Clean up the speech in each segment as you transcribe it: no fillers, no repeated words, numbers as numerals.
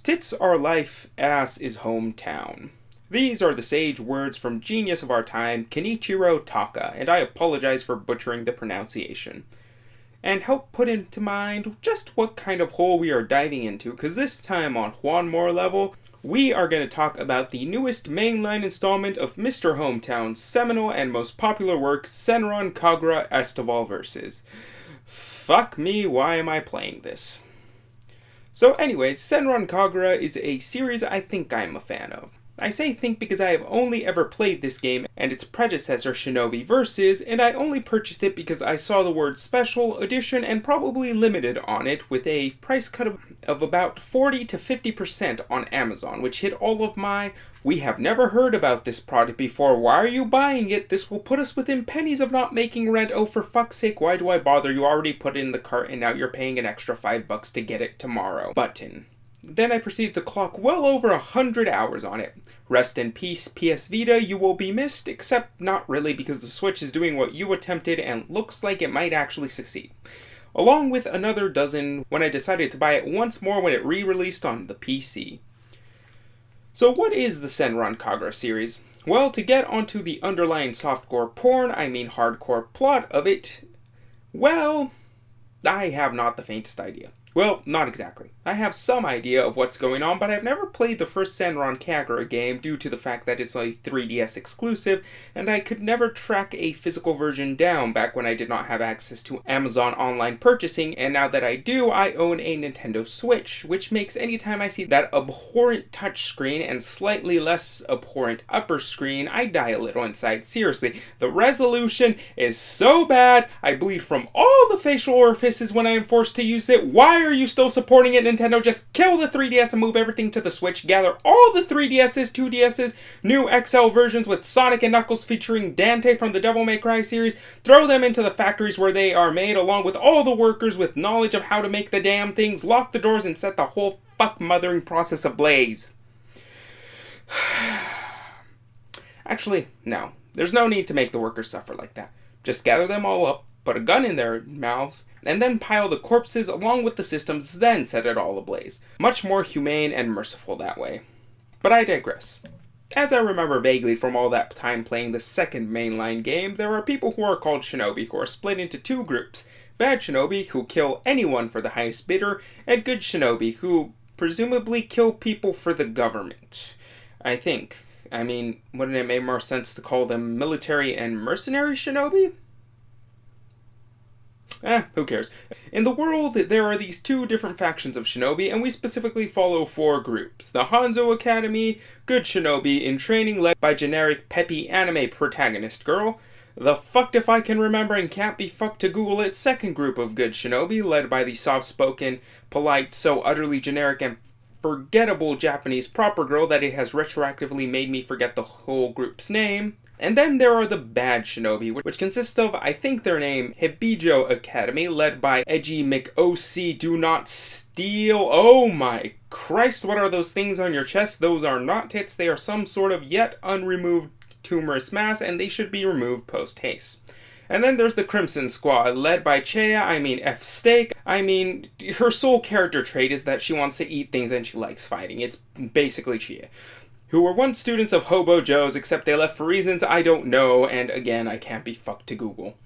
Tits are life, ass is hometown. These are the sage words from genius of our time, Kenichiro Taka, and I apologize for butchering the pronunciation. And help put into mind just what kind of hole we are diving into, because this time on Juan More Level, we are going to talk about the newest mainline installment of Mr. Hometown's seminal and most popular work, Senran Kagura ESTIVAL VERSUS. Fuck me, why am I playing this? So anyways, Senran Kagura is a series I think I'm a fan of. I say think because I have only ever played this game and its predecessor Shinobi Versus, and I only purchased it because I saw the word special, edition, and probably limited on it with a price cut of about 40 to 50% on Amazon, which hit all of my, we have never heard about this product before, why are you buying it? This will put us within pennies of not making rent, oh for fuck's sake, why do I bother? You already put it in the cart and now you're paying an extra $5 to get it tomorrow. Button. Then I proceeded to clock well over 100 hours on it. Rest in peace, PS Vita, you will be missed, except not really because the Switch is doing what you attempted and looks like it might actually succeed. Along with another dozen when I decided to buy it once more when it re-released on the PC. So what is the Senran Kagura series? Well, to get onto the underlying softcore porn, I mean hardcore plot of it, well, I have not the faintest idea. Well, not exactly. I have some idea of what's going on, but I've never played the first Senran Kagura game due to the fact that it's a 3DS exclusive, and I could never track a physical version down back when I did not have access to Amazon online purchasing, and now that I do, I own a Nintendo Switch, which makes any time I see that abhorrent touchscreen and slightly less abhorrent upper screen, I die a little inside. Seriously, the resolution is so bad, I bleed from all the facial orifices when I am forced to use it. Why are you still supporting it, Nintendo? Just kill the 3DS and move everything to the Switch. Gather all the 3DSs, 2DSs, new XL versions with Sonic and Knuckles featuring Dante from the Devil May Cry series. Throw them into the factories where they are made, along with all the workers with knowledge of how to make the damn things. Lock the doors and set the whole mothering process ablaze. Actually, no. There's no need to make the workers suffer like that. Just gather them all up, put a gun in their mouths, and then pile the corpses along with the systems, then set it all ablaze. Much more humane and merciful that way. But I digress. As I remember vaguely from all that time playing the second mainline game, there are people who are called shinobi who are split into two groups. Bad shinobi, who kill anyone for the highest bidder, and good shinobi, who presumably kill people for the government. I think. I mean, wouldn't it make more sense to call them military and mercenary shinobi? Who cares? In the world, there are these two different factions of shinobi, and we specifically follow four groups. The Hanzo Academy, good shinobi in training led by generic peppy anime protagonist girl. The fucked if I can remember and can't be fucked to Google it second group of good shinobi, led by the soft-spoken, polite, so utterly generic and forgettable Japanese proper girl that it has retroactively made me forget the whole group's name. And then there are the bad shinobi, which consists of, I think their name, Hibijo Academy, led by Edgy McOC Do Not Steal. Oh my Christ, what are those things on your chest? Those are not tits, they are some sort of yet unremoved tumorous mass, and they should be removed post-haste. And then there's the Crimson Squad, led by Chea, I mean F Steak. I mean, her sole character trait is that she wants to eat things and she likes fighting. It's basically Chea. Who were once students of Hobo Joe's, except they left for reasons I don't know, and again, I can't be fucked to Google.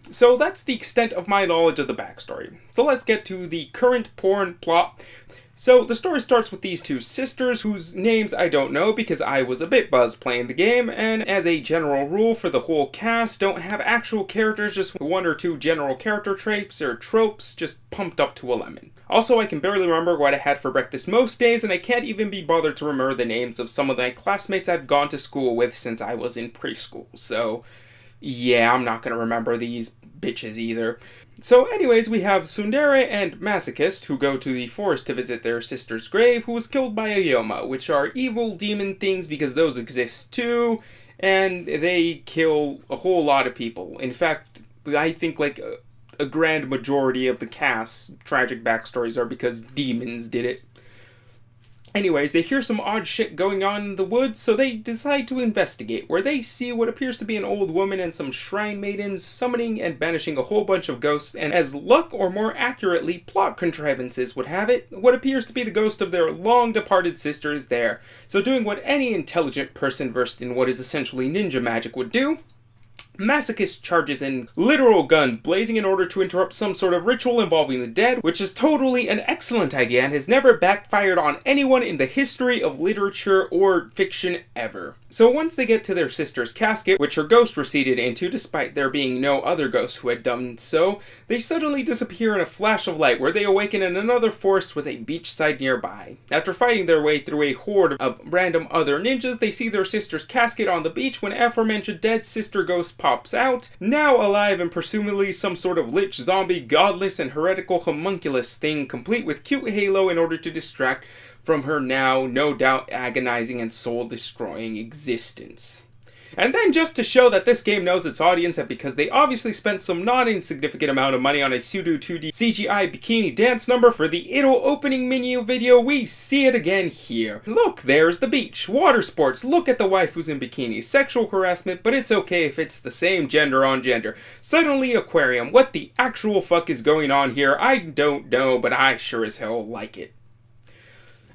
So that's the extent of my knowledge of the backstory. So let's get to the current porn plot. So the story starts with these two sisters, whose names I don't know because I was a bit buzzed playing the game, and as a general rule for the whole cast, don't have actual characters, just one or two general character traits or tropes, just pumped up to 11. Also, I can barely remember what I had for breakfast most days, and I can't even be bothered to remember the names of some of my classmates I've gone to school with since I was in preschool. So, yeah, I'm not gonna remember these bitches either. So anyways, we have Tsundere and Masochist, who go to the forest to visit their sister's grave, who was killed by a Yoma, which are evil demon things because those exist too, and they kill a whole lot of people. In fact, I think like a grand majority of the cast's tragic backstories are because demons did it. Anyways, they hear some odd shit going on in the woods, so they decide to investigate, where they see what appears to be an old woman and some shrine maidens summoning and banishing a whole bunch of ghosts, and as luck, or more accurately, plot contrivances would have it, what appears to be the ghost of their long-departed sister is there. So doing what any intelligent person versed in what is essentially ninja magic would do, Masochist charges in, literal guns blazing in order to interrupt some sort of ritual involving the dead, which is totally an excellent idea and has never backfired on anyone in the history of literature or fiction ever. So once they get to their sister's casket, which her ghost receded into despite there being no other ghosts who had done so, they suddenly disappear in a flash of light where they awaken in another forest with a beachside nearby. After fighting their way through a horde of random other ninjas, they see their sister's casket on the beach when aforementioned dead sister ghost pops out, now alive and presumably some sort of lich, zombie, godless, and heretical homunculus thing complete with cute halo in order to distract from her now, no doubt, agonizing and soul-destroying existence. And then just to show that this game knows its audience, and because they obviously spent some not insignificant amount of money on a pseudo 2D CGI bikini dance number for the idle opening menu video, we see it again here. Look, there's the beach, water sports, look at the waifus in bikinis, sexual harassment, but it's okay if it's the same gender on gender. Suddenly aquarium, what the actual fuck is going on here? I don't know, but I sure as hell like it.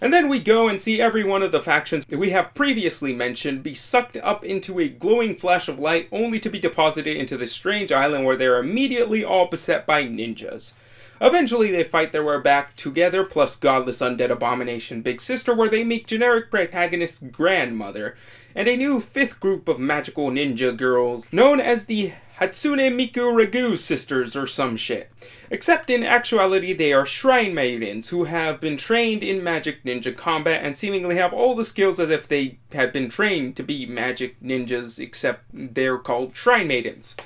And then we go and see every one of the factions that we have previously mentioned be sucked up into a glowing flash of light only to be deposited into this strange island where they are immediately all beset by ninjas. Eventually they fight their way back together, plus godless undead abomination Big Sister, where they meet generic protagonist Grandmother, and a new fifth group of magical ninja girls known as the Hatsune Miku Ragu Sisters or some shit. Except in actuality they are shrine maidens who have been trained in magic ninja combat and seemingly have all the skills as if they had been trained to be magic ninjas, except they're called shrine maidens.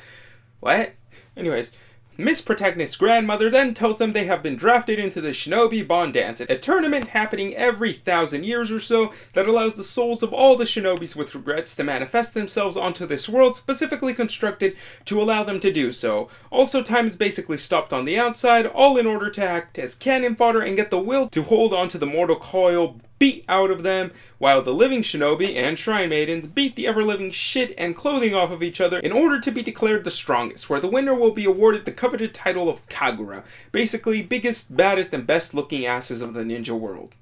What? Anyways, Miss Protagonist's grandmother then tells them they have been drafted into the Shinobi Bond Dance, a tournament happening every 1,000 years or so that allows the souls of all the shinobis with regrets to manifest themselves onto this world specifically constructed to allow them to do so. Also, time is basically stopped on the outside, all in order to act as cannon fodder and get the will to hold onto the mortal coil beat out of them, while the living shinobi and shrine maidens beat the ever-living shit and clothing off of each other in order to be declared the strongest, where the winner will be awarded the coveted title of Kagura, basically biggest, baddest, and best-looking asses of the ninja world.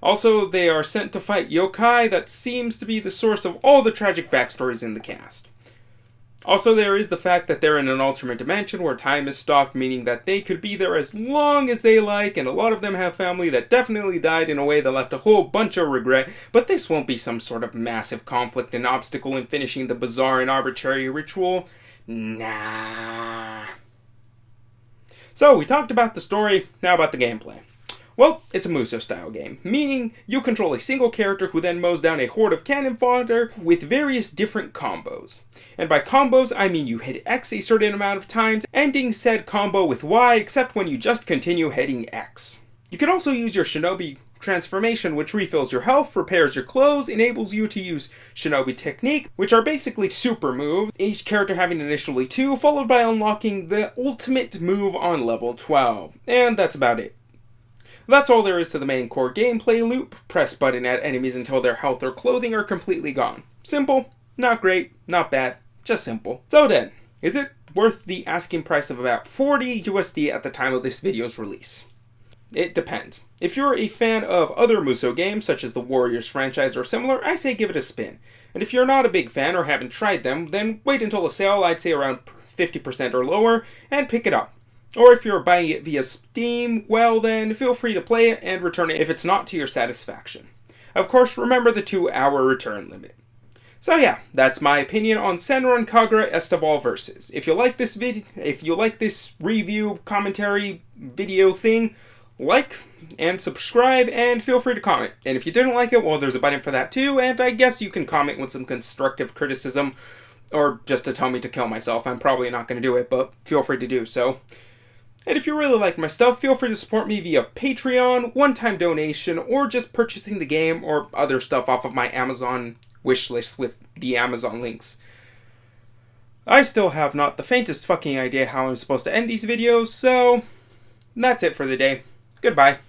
Also, they are sent to fight yokai that seems to be the source of all the tragic backstories in the cast. Also, there is the fact that they're in an alternate dimension where time is stopped, meaning that they could be there as long as they like, and a lot of them have family that definitely died in a way that left a whole bunch of regret, but this won't be some sort of massive conflict and obstacle in finishing the bizarre and arbitrary ritual. Nah. So, we talked about the story, now about the gameplay. Well, it's a Musou-style game, meaning you control a single character who then mows down a horde of cannon fodder with various different combos. And by combos, I mean you hit X a certain amount of times, ending said combo with Y, except when you just continue hitting X. You can also use your Shinobi transformation, which refills your health, repairs your clothes, enables you to use Shinobi technique, which are basically super moves, each character having initially 2, followed by unlocking the ultimate move on level 12. And that's about it. That's all there is to the main core gameplay loop. Press button at enemies until their health or clothing are completely gone. Simple, not great, not bad, just simple. So then, is it worth the asking price of about 40 USD at the time of this video's release? It depends. If you're a fan of other Musou games, such as the Warriors franchise or similar, I say give it a spin. And if you're not a big fan or haven't tried them, then wait until a sale, I'd say around 50% or lower, and pick it up. Or if you're buying it via Steam, well then, feel free to play it and return it if it's not to your satisfaction. Of course, remember the 2-hour return limit. So yeah, that's my opinion on Senran Kagura ESTIVAL VERSUS. If you like this review, commentary, video thing, like and subscribe and feel free to comment. And if you didn't like it, well, there's a button for that too, and I guess you can comment with some constructive criticism or just to tell me to kill myself. I'm probably not going to do it, but feel free to do so. And if you really like my stuff, feel free to support me via Patreon, one-time donation, or just purchasing the game or other stuff off of my Amazon wishlist with the Amazon links. I still have not the faintest fucking idea how I'm supposed to end these videos, so that's it for the day. Goodbye.